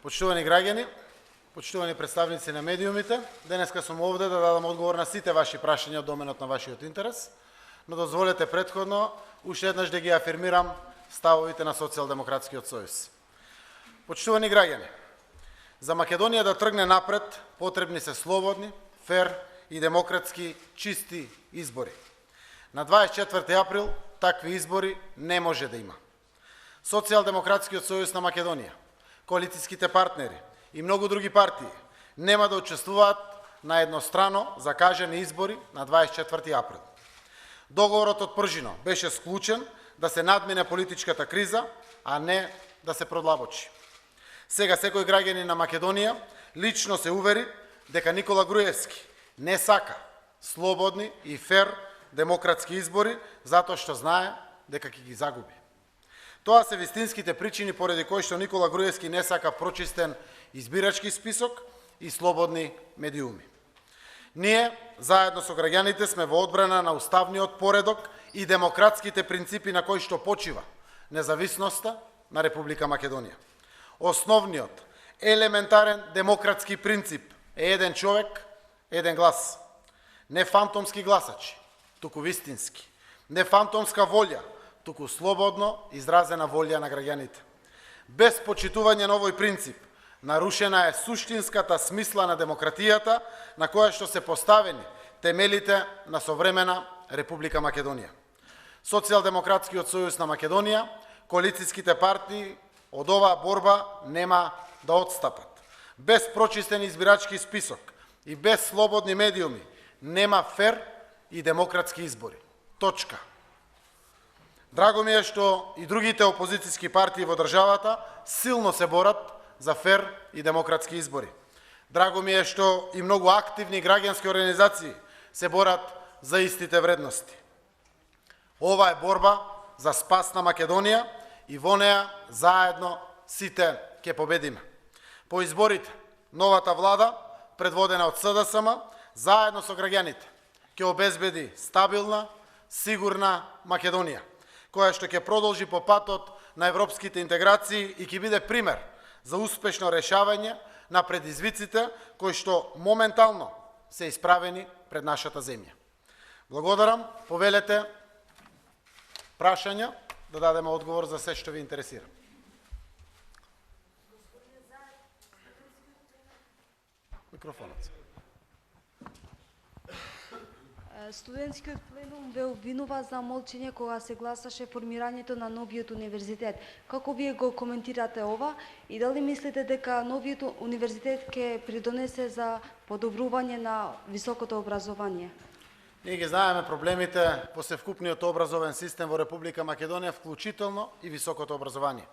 Почитувани граѓани, почитувани представници на медиумите, денеска сум овде да дадам одговор на сите ваши прашања од доменот на вашиот интерес, но дозволете претходно уште еднаш да ги афирмирам ставовите на Социјалдемократскиот сојуз. Почитувани граѓани, за Македонија да тргне напред потребни се слободни, фер и демократски чисти избори. На 24 април такви избори не може да има. Социјалдемократскиот сојуз на Македонија, коалицијските партнери и многу други партии нема да учествуваат на еднострано закажани избори на 24 април. Договорот од Пржино беше склучен да се надмине политичката криза, а не да се продлабочи. Сега секој граѓанин на Македонија лично се увери дека Никола Груевски не сака слободни и фер демократски избори, затоа што знае дека ќе ги загуби. Тоа се вистинските причини поради кои што Никола Груевски не сака прочистен избирачки список и слободни медиуми. Ние, заедно со граѓаните, сме во одбрана на уставниот поредок и демократските принципи на кои што почива независноста на Република Македонија. Основниот, елементарен демократски принцип е еден човек, еден глас. Не фантомски гласачи, туку вистински. Не фантомска волја, туку слободно изразена волја на граѓаните. Без почитување на овој принцип, нарушена е суштинската смисла на демократијата на која што се поставени темелите на современа Република Македонија. Социјалдемократскиот сојуз на Македонија, коалицијските партии од оваа борба нема да отстапат. Без прочистен избирачки список и без слободни медиуми нема фер и демократски избори. Точка. Драго ми е што и другите опозицијски партии во државата силно се борат за фер и демократски избори. Драго ми е што и многу активни граѓански организации се борат за истите вредности. Ова е борба за спас на Македонија и во неа заедно сите ќе победиме. По изборите, новата влада, предводена од СДСМ, заедно со граѓаните, ќе обезбеди стабилна, сигурна Македонија, која што ќе продолжи по патот на европските интеграции и ќе биде пример за успешно решавање на предизвиците кои што моментално се исправени пред нашата земја. Благодарам, повелете прашања да дадеме одговор за се што ви интересира. Микрофонот. Студентскиот пленум ве обвинува за молчење кога се гласаше формирањето на новиот универзитет. Како вие го коментирате ова и дали мислите дека новиот универзитет ќе придонесе за подобрување на високото образование? Ние ги знаеме проблемите по севкупниот образовен систем во Република Македонија, вклучително и високото образование.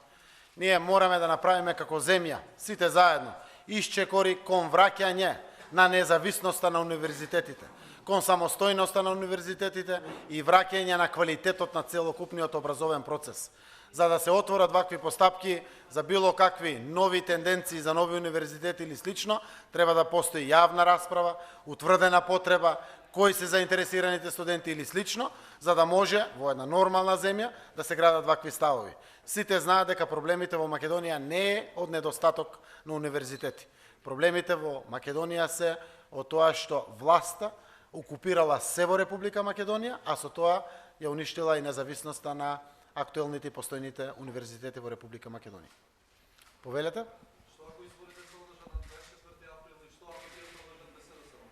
Ние мораме да направиме како земја, сите заедно, исчекори кон враќање на независноста на универзитетите, кон самостојноста на универзитетите и враќање на квалитетот на целокупниот образовен процес. За да се отворат вакви постапки за било какви нови тенденции за нови универзитети или слично, треба да постои јавна расправа, утврдена потреба, кои се заинтересираните студенти или слично, за да може во една нормална земја да се градат вакви ставови. Сите знаат дека проблемите во Македонија не е од недостаток на универзитети. Проблемите во Македонија се од тоа што власта окупирала се во Република Македонија, а со тоа ја уништила и независноста на актуелните и постојните универзитети во Република Македонија. Повелете? Што ако изборите се одржат на 24 април и што ако тие се одржат без СДСМ?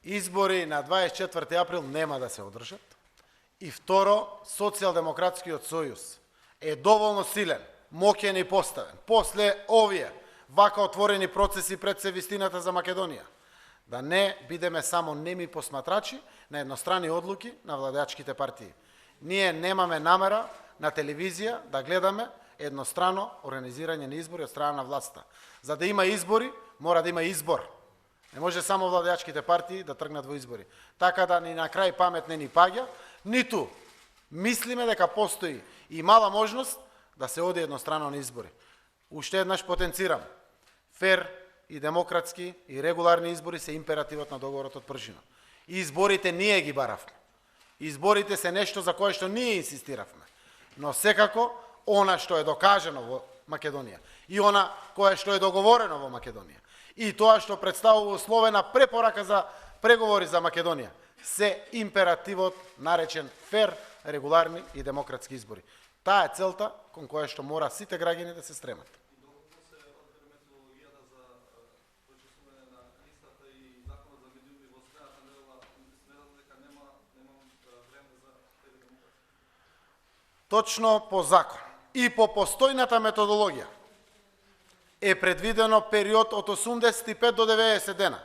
Избори на 24 април нема да се одржат. И второ, Социјалдемократскиот сојуз е доволно силен, моќен и поставен, после овие вака отворени процеси пред се вистината за Македонија, да не бидеме само неми посматрачи на еднострани одлуки на владеачките партии. Ние немаме намера на телевизија да гледаме еднострано организирање на избори од страна на власта. За да има избори, мора да има избор. Не може само владеачките партии да тргнат во избори. Така да ни на крај памет не ни паѓа, ниту мислиме дека постои и мала можност да се оди еднострано на избори. Уште еднаш потенцирам. Фер и демократски и регуларни избори се императивот на договорот од Пржино. И изборите ние ги баравме. Изборите се нешто за кое што ние инсистиравме. Но секако, она што е докажано во Македонија и она кое што е договорено во Македонија, и тоа што представува условена препорака за преговори за Македонија, се императивот наречен фер, регуларни и демократски избори. Таа е целта кон која што мора сите граѓани да се стремат. Доколку се одбира методологијата за прочистување на листата и законот за медиуми во следната недела, сметам дека нема време за тези демократи. Точно по закон и по постојната методологија е предвидено период од 85 до 90 дена.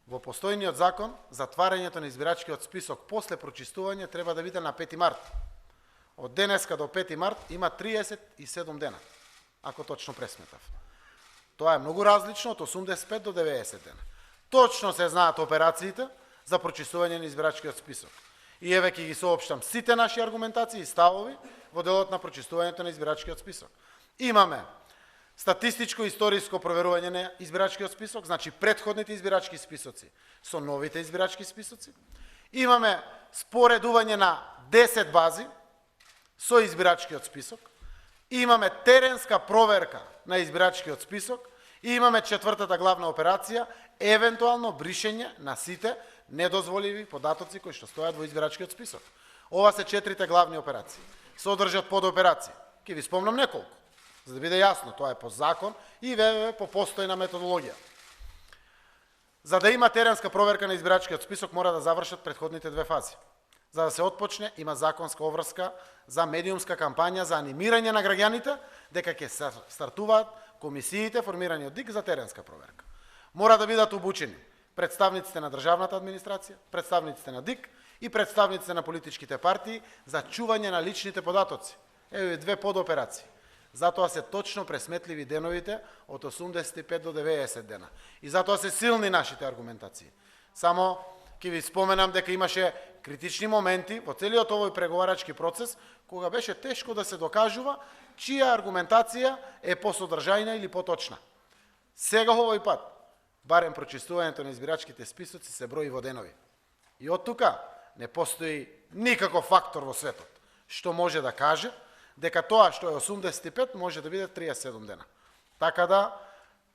Во постојниот закон, затварањето на избирачкиот список после прочистување треба да биде на 5 март. Од денеска до 5 март има 37 дена, ако точно пресметав. Тоа е многу различно од 85 до 90 дена. Точно се знаат операциите за прочистување на избирачкиот список. И еве ќе ги соопштам сите наши аргументации и ставови во делот на прочистувањето на избирачкиот список. Имаме статистичко историско проверување на избирачкиот список, значи претходните избирачки списоци со новите избирачки списоци. Имаме споредување на 10 бази со избирачкиот список. Имаме теренска проверка на избирачкиот список и имаме четвртата главна операција, евентуално бришење на сите недозволиви податоци кои што стојат во избирачкиот список. Ова се 4 главни операции. Содржат подоперации. Ќе ви спомнам неколку, за да биде јасно, тоа е по закон и по постојна методологија. За да има теренска проверка на избирачкиот список мора да завршат претходните 2 фази. За да се отпочне, има законска обврска за медиумска кампања за анимирање на граѓаните дека ќе стартуваат комисиите формирани од ДИК за теренска проверка. Мора да бидат обучени представниците на државната администрација, представниците на ДИК и представниците на политичките партии за чување на личните податоци. Еве 2 подоперации. Затоа се точно пресметливи деновите од 85 до 90 дена. И затоа се силни нашите аргументации. Само ќе ви споменам дека имаше критични моменти во целиот овој преговарачки процес, кога беше тешко да се докажува чија аргументација е посодржајна или поточна. Сега овој пат, барем прочистувањето на избирачките списоци се брои во денови. И од тука не постои никаков фактор во светот што може да каже дека тоа што е 85 може да биде 37 дена. Така да,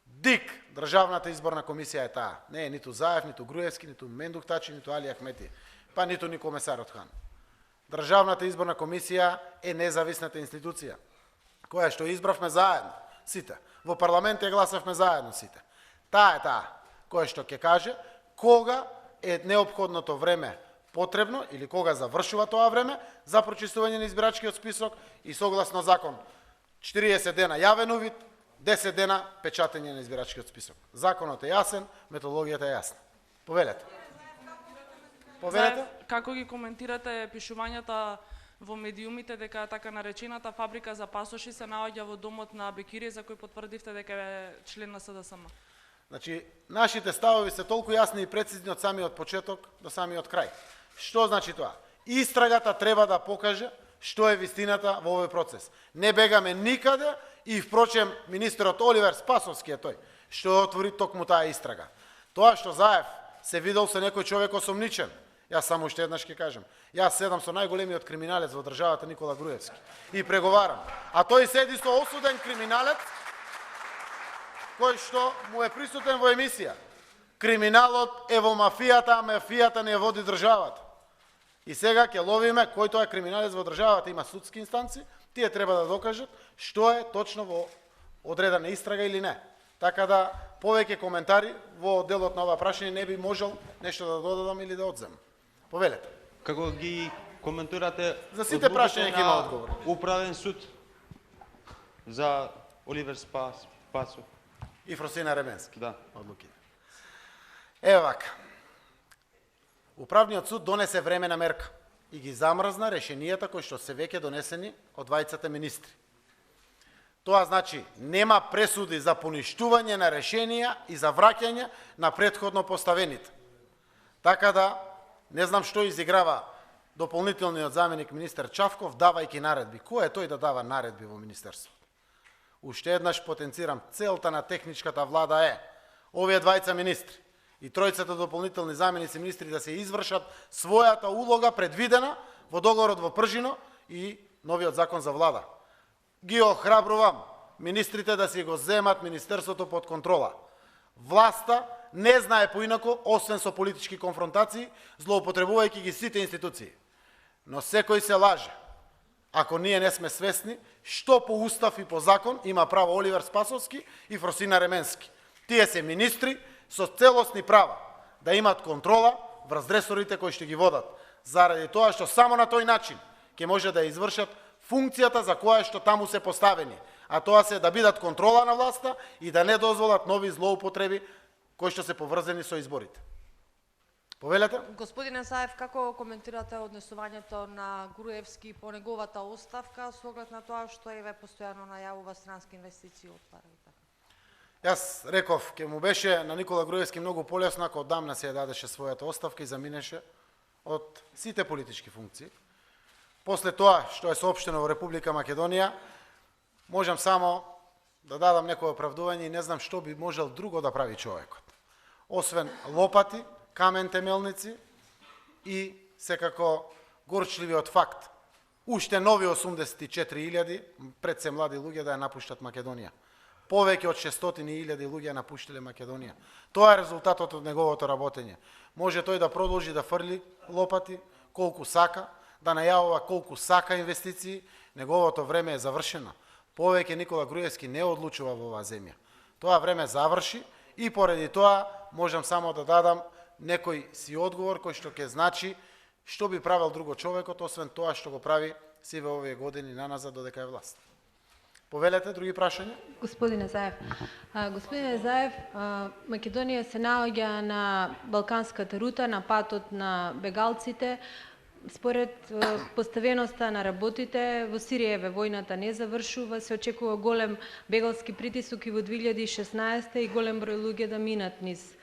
ДИК, Државната изборна комисија е таа. Не е ниту Заев, ниту Груевски, ниту Мендух Тачи, ниту Али Ахмети, па ниту ни комесарот Хан. Државната изборна комисија е независната институција, која што избравме заедно, сите. Во парламент ја гласавме заедно сите. Таа е таа, која што ќе каже кога е неопходното време потребно или кога завршува тоа време за прочистување на избирачкиот список и согласно закон 40 дена јавен увид, 10 дена печатење на избирачкиот список. Законот е јасен, методологијата е јасна. Повелете. Повелете. Како ги коментирате пишувањата во медиумите дека така наречената фабрика за пасоши се наоѓа во домот на Бекири, за кој потврдивте дека е член на СДСМ? Значи, нашите ставови се толку јасни и прецизни од самиот почеток до самиот крај. Што значи тоа? Истрагата треба да покаже што е вистината во овој процес. Не бегаме никаде и впрочем министерот Оливер Спасовски е тој што отвори токму таа истрага. Тоа што Заев се видел со некој човек осомничен, јас само уште еднаш ќе кажам. Јас седам со најголемиот криминалец во државата Никола Груевски и преговарам. А тој седи со осуден криминалец кој што му е присутен во емисија. Криминалот е во мафијата, а мафијата не ја води државата. И сега ќе ловиме кој тоа е криминалец во државата, има судски инстанци, тие треба да докажат што е точно во одредена истрага или не. Така да повеќе коментари во делот на ова прашање не би можел нешто да додадам или да одземам. Повелете. Како ги коментирате За сите прашања ќе има одговор. Управен суд за Оливер Спасов. И Фросина Ременски. Да. Одлуките. Еве вака. Управниот суд донесе времена мерка и ги замрзна решенијата кои што се веќе донесени од двајцата министри. Тоа значи нема пресуди за поништување на решенија и за враќање на претходно поставените. Така да, не знам што изиграва дополнителниот заменик министер Чавков давајќи наредби. Кој е тој да дава наредби во министерството? Уште еднаш потенцирам, целта на техничката влада е овие двајца министри и тројцата дополнителни заменици министри да се извршат својата улога предвидена во договорот во Пржино и новиот закон за влада. Ги охрабрувам министрите да си го земат министерството под контрола. Власта не знае поинако, освен со политички конфронтации, злоупотребувајќи ги сите институции. Но секој се лаже. Ако ние не сме свесни, што по устав и по закон има право Оливер Спасовски и Фросина Ременски. Тие се министри со целосни права да имат контрола врз ресорите кои што ги водат, заради тоа што само на тој начин ќе може да извршат функцијата за која што таму се поставени, а тоа се да бидат контрола на власта и да не дозволат нови злоупотреби кои што се поврзани со изборите. Повелете? Господине Заев, како коментирате однесувањето на Груевски по неговата оставка со оглед на тоа што еве постојано најавува странски инвестиции отвара и така? Јас реков, ке му беше на Никола Груевски многу полесно ако одамна се ја дадеше својата оставка и заминеше од сите политички функции. После тоа што е соопштено во Република Македонија, можам само да дадам некој оправдување и не знам што би можел друго да прави човекот. Освен лопати, камен темелници и секако горчливиот факт. Уште нови 84.000 пред се млади луѓе да ја напуштат Македонија. Повеќе од 600.000 луѓе напуштиле Македонија. Тоа е резултатот од неговото работење. Може тој да продолжи да фрли лопати колку сака, да најавува колку сака инвестиции, неговото време е завршено. Повеќе Никола Груевски не одлучува во оваа земја. Тоа време заврши и поради тоа можам само да дадам некој си одговор кој што ќе значи што би правил друго човекот, освен тоа што го прави сиве овие години наназад додека е власт. Повелете, други прашања? Господине Заев, Македонија се наоѓа на балканската рута, на патот на бегалците. Според поставеноста на работите, во Сирија војната не завршува, се очекува голем бегалски притисок и во 2016 и голем број луѓе да минат низ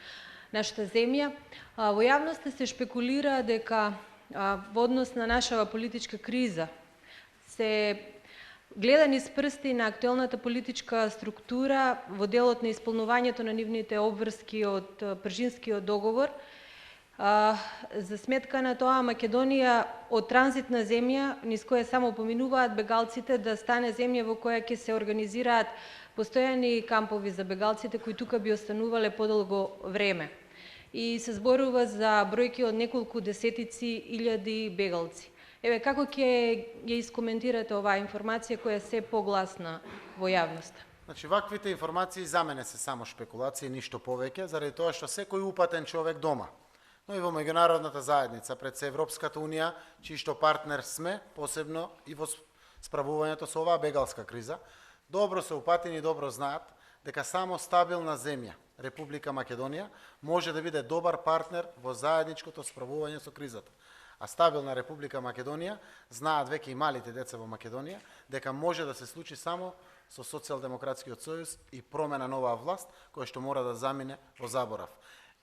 нашата земја. Во јавноста се шпекулира дека во однос на нашава политичка криза се гледа низ прсти на актуелната политичка структура во делот на исполнувањето на нивните обврски од Пржинскиот договор. За сметка на тоа Македонија од транзитна земја низ која само поминуваат бегалците да стане земја во која ќе се организираат постојани кампови за бегалците кои тука би останувале подолго време. И се зборува за бројки од неколку десетици илјади бегалци. Еве, како ќе ја искоментирате оваа информација која се погласна во јавноста? Значи, ваквите информации за мене се само шпекулации, ништо повеќе, заради тоа што секој упатен човек дома, но и во меѓународната заедница, пред се Европската унија, чиј што партнер сме, посебно и во справувањето со оваа бегалска криза, добро се упатени и добро знаат дека само стабилна земја, Република Македонија, може да биде добар партнер во заедничкото справување со кризата. А стабилна Република Македонија знаат веќе и малите деца во Македонија дека може да се случи само со Социјалдемократскиот сојуз и промена на оваа власт која што мора да замине во заборав.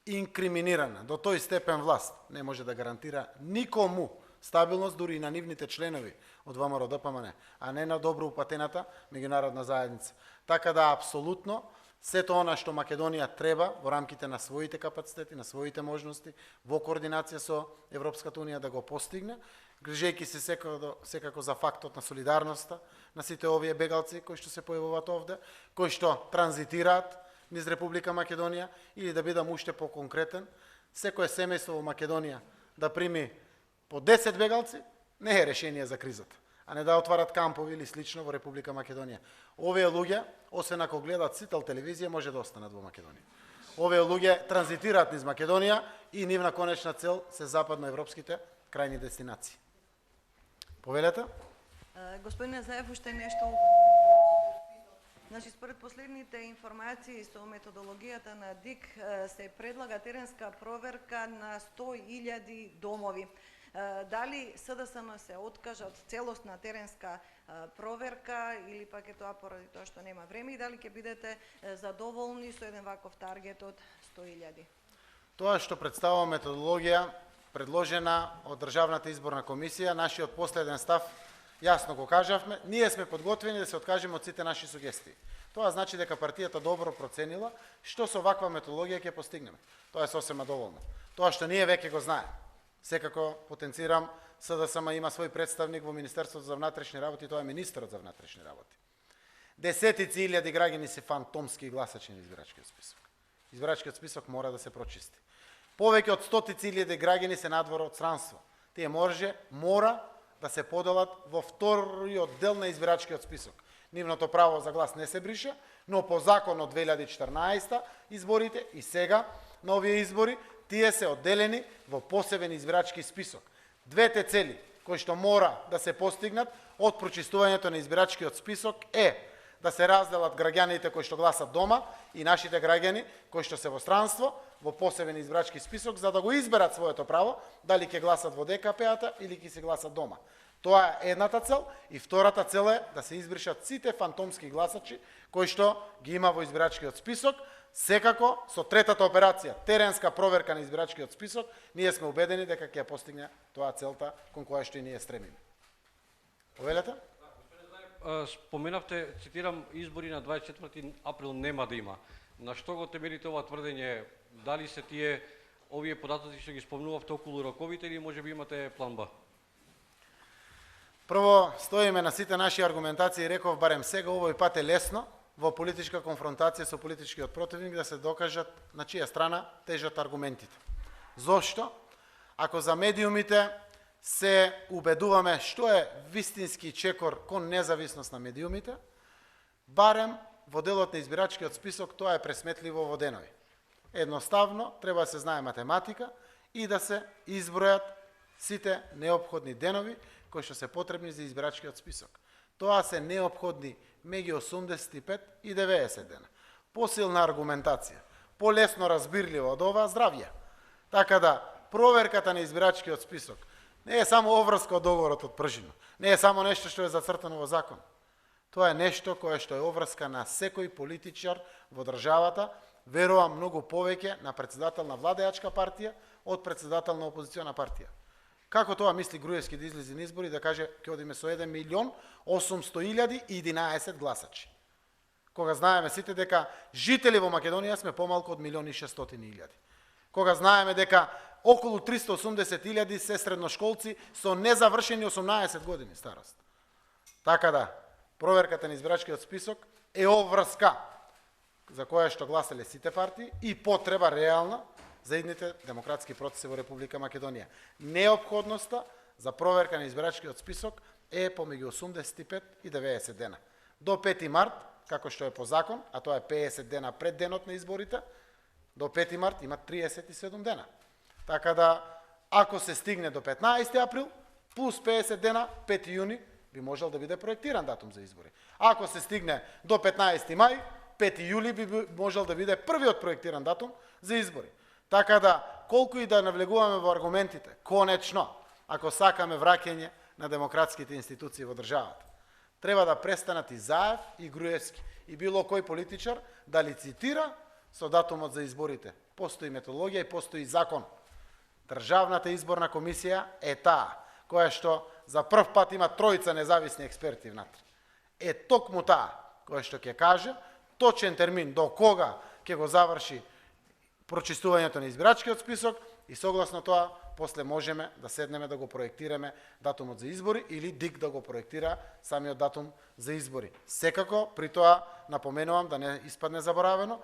Инкриминирана до тој степен власт не може да гарантира никому стабилност, дури и на нивните членови од ВМРО-ДПМН, а не на добро упатената меѓународна заедница. Така да апсолутно сето она што Македонија треба во рамките на своите капацитети, на своите можности, во координација со Европската унија да го постигне, грижејќи се секако за фактот на солидарноста на сите овие бегалци кои што се појавуваат овде, кои што транзитираат низ Република Македонија, или да бидам уште поконкретен, секое семејство во Македонија да прими по 10 бегалци не е решение за кризата, а не да отварат кампови или слично во Република Македонија. Овие луѓе, освен ако гледат Сител телевизија, може да останат во Македонија. Овие луѓе транзитираат низ Македонија и нивна конечна цел се западноевропските крајни дестинации. Повелете? Господине Заев, уште нешто. Значи, според последните информации со методологијата на ДИК се предлага теренска проверка на 100.000 домови. Дали СДСМ се откажа од целосна теренска проверка или пак е тоа поради тоа што нема време и дали ќе бидете задоволни со еден ваков таргет од 100.000? Тоа што представува методологија предложена од Државната изборна комисија, нашиот последен став јасно го кажавме, ние сме подготвени да се откажеме од сите наши сугестии. Тоа значи дека партијата добро проценила што со ваква методологија ќе постигнеме. Тоа е сосема доволно. Тоа што ние веќе го знаеме. Секако потенцирам, СДСМ има свој представник во Министерството за внатрешни работи, тоа е министерот за внатрешни работи. Десетици илјади граѓани се фантомски гласачи на избирачкиот список. Избирачкиот список мора да се прочисти. Повеќе од стотици илјади граѓани се надвор од странство. Тие мора да се поделат во вториот дел на избирачкиот список. Нивното право за глас не се брише, но по закон од 2014 изборите и сега на овие избори, тие се одделени во посебен избирачки список. Двете цели кои што мора да се постигнат од прочистувањето на избирачкиот список е да се разделат граѓаните кои што гласат дома и нашите граѓани кои што се во странство во посебен избирачки список за да го изберат своето право дали ќе гласат во ДКП-ата или ќе се гласат дома. Тоа е едната цел и втората цел е да се избришат сите фантомски гласачи кои што ги има во избирачкиот список. Секако со третата операција, теренска проверка на избирачкиот список, ние сме убедени дека ќе постигне тоа целта кон која што и ние стремиме. Повелете? Споменавте, цитирам, избори на 24 април нема да има. На што го темелите ова тврдење? Дали се тие овие податоци што ги спомнувавте околу роковите или можеби имате план Б? Прво, стоиме на сите наши аргументации и реков барем сега овој пат е лесно во политичка конфронтација со политичкиот противник да се докажат на чија страна тежат аргументите. Зошто? Ако за медиумите се убедуваме што е вистински чекор кон независност на медиумите, барем во делот на избирачкиот список тоа е пресметливо во денови. Едноставно треба да се знае математика и да се избројат сите неопходни денови кои што се потребни за избирачкиот список. Тоа се неопходни меѓу 85 и 90 дена. Посилна аргументација, полесно разбирливо од ова здравје. Така да, проверката на избирачкиот список не е само обврска од договорот од Пржино, не е само нешто што е зацртано во закон. Тоа е нешто кое што е обврска на секој политичар во државата, верувам многу повеќе на председател на владеачка партија од председател на опозициона партија. Како тоа мисли Груевски да излезе на избори да каже ќе одиме со 1.800.011 гласачи? Кога знаеме сите дека жители во Македонија сме помалку од 1.600.000. Кога знаеме дека околу 380.000 се средношколци со незавршени 18 години старост. Така да, проверката на избирачкиот список е обврска за која што гласале сите партии и потреба реална за идните демократски процеси во Република Македонија. Неопходноста за проверка на избирачкиот список е помеѓу 85 и 90 дена. До 5 март, како што е по закон, а тоа е 50 дена пред денот на изборите, до 5 март има 37 дена. Така да, ако се стигне до 15 април, плюс 50 дена, 5 јуни, би можел да биде проектиран датум за избори. Ако се стигне до 15 мај, 5 јули би можел да биде првиот проектиран датум за избори. Така да, колку и да навлегуваме во аргументите, конечно, ако сакаме враќање на демократските институции во државата, треба да престанат и Заев и Груевски и било кој политичар да лицитира со датумот за изборите. Постои методологија и постои закон. Државната изборна комисија е таа која што за прв пат има тројца независни експерти внатре. Е токму таа која што ќе каже точен термин до кога ќе го заврши прочистувањето на избирачкиот список и согласно тоа после можеме да седнеме да го проектираме датумот за избори или ДИК да го проектира самиот датум за избори. Секако при тоа напоменувам да не испадне заборавено,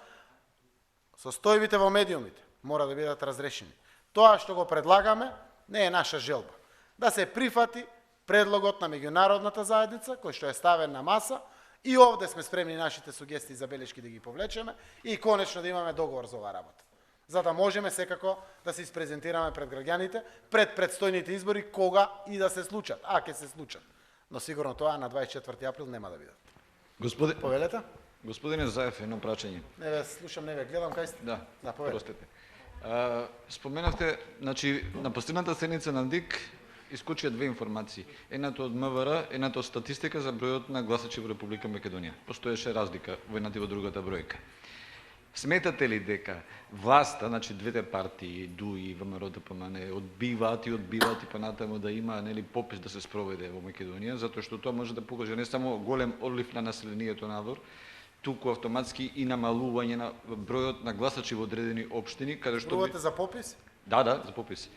состојбите во медиумите мора да бидат разрешени. Тоа што го предлагаме не е наша желба. Да се прифати предлогот на меѓународната заедница кој што е ставен на маса и овде сме спремни нашите сугестии за белешки да ги повлечеме и конечно да имаме договор за оваа работа. За да можеме секако да се испрезентираме пред граѓаните, пред предстојните избори, кога и да се случат, ќе се случат. Но сигурно тоа на 24 април нема да бидат. Повелете? Господине Заев, едно прашање. Не ве слушам, не ве гледам, кај сте? Да, повелете. простете. Споменавте, значи, на последната седница на ДИК искочија две информации. Едната од МВР, едната од статистика за бројот на гласачи во Република Македонија. Постоеше разлика во едната и во другата бројка. Сметате ли дека власта, значи двете партии, ДУ и ВМРО ДПМН, одбиваат и понатаму да има попис да се спроведе во Македонија, затоа што тоа може да покаже не само голем одлив на населението надвор, туку автоматски и намалување на бројот на гласачи во одредени општини, каде што Зборувате за попис? Да, за попис.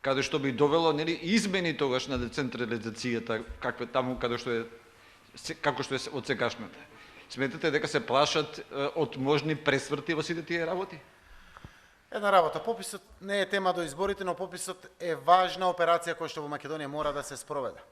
Каде што би довело измени тогаш на децентрализацијата, како што е од сегашната. Сметате дека се плашат од можни пресврти во сите тие работи? Една работа, пописот не е тема до изборите, но пописот е важна операција која што во Македонија мора да се спроведе.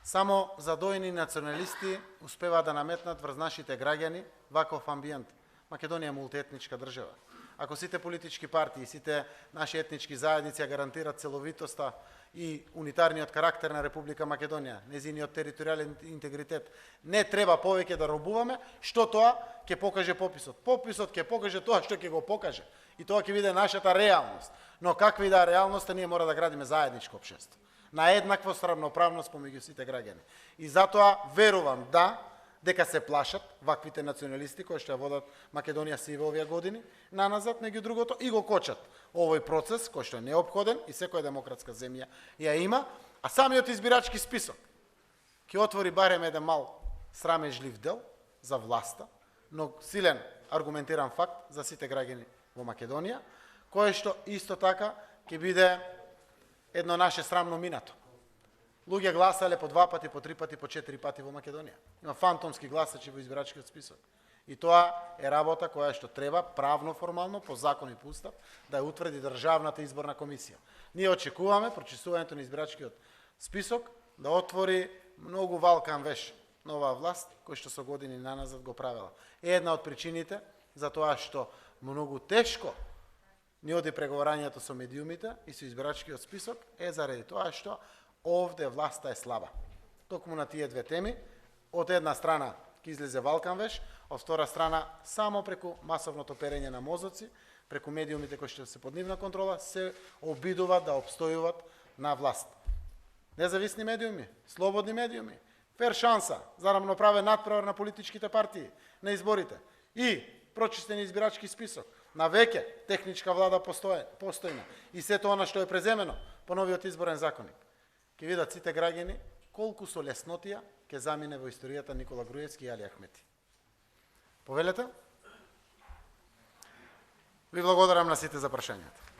Само задоени националисти успеваат да наметнат врз нашите граѓани ваков амбиент. Македонија е мултиетничка држава. Ако сите политички партии, сите наши етнички заедници ја гарантираат целовитоста и унитарниот карактер на Република Македонија, незиниот територијален интегритет, не треба повеќе да робуваме, што тоа ќе покаже пописот. Пописот ќе покаже тоа што ќе го покаже. И тоа ќе биде нашата реалност. Но каква и да е реалноста, ние мора да градиме заедничко општество. На еднаквост, равноправност помеѓу сите граѓани. И затоа верувам дека се плашат ваквите националисти кои што ја водат Македонија си во овие години наназад, меѓу другото, и го кочат овој процес кој што е неопходен и секоја демократска земја ја има, а самиот избирачки список ќе отвори барем еден мал срамежлив дел за власта, но силен аргументиран факт за сите граѓани во Македонија, кое што исто така ќе биде едно наше срамно минато. Луѓе гласале по 2 пати, по 3 пати, по 4 пати во Македонија. Има фантомски гласачи во избирачкиот список. И тоа е работа која што треба правно, формално, по закон и по устав, да ја утврди Државната изборна комисија. Ние очекуваме прочистувањето на избирачкиот список да отвори многу валкан веш на оваа власт, кој што со години наназад го правела. Една од причините за тоа што многу тешко ни оди преговарањето со медиумите и со избирачкиот список е заради тоа што овде власта е слаба. Токму на тие две теми, од една страна ќе излезе валкан веш, од втора страна само преку масовното перење на мозоци, преку медиумите кои што се под нивна контрола, се обидуваат да обстојуваат на власт. Независни медиуми, слободни медиуми, фер шанса за рамноправен надпревар на политичките партии на изборите и прочистен избирачки список, на веќе техничка влада постојна и сето она што е преземено по новиот изборен законник. Ќе видат сите граѓани колку со леснотија ќе замине во историјата Никола Груевски и Али Ахмети. Повелете? Ви благодарам на сите за прашањата.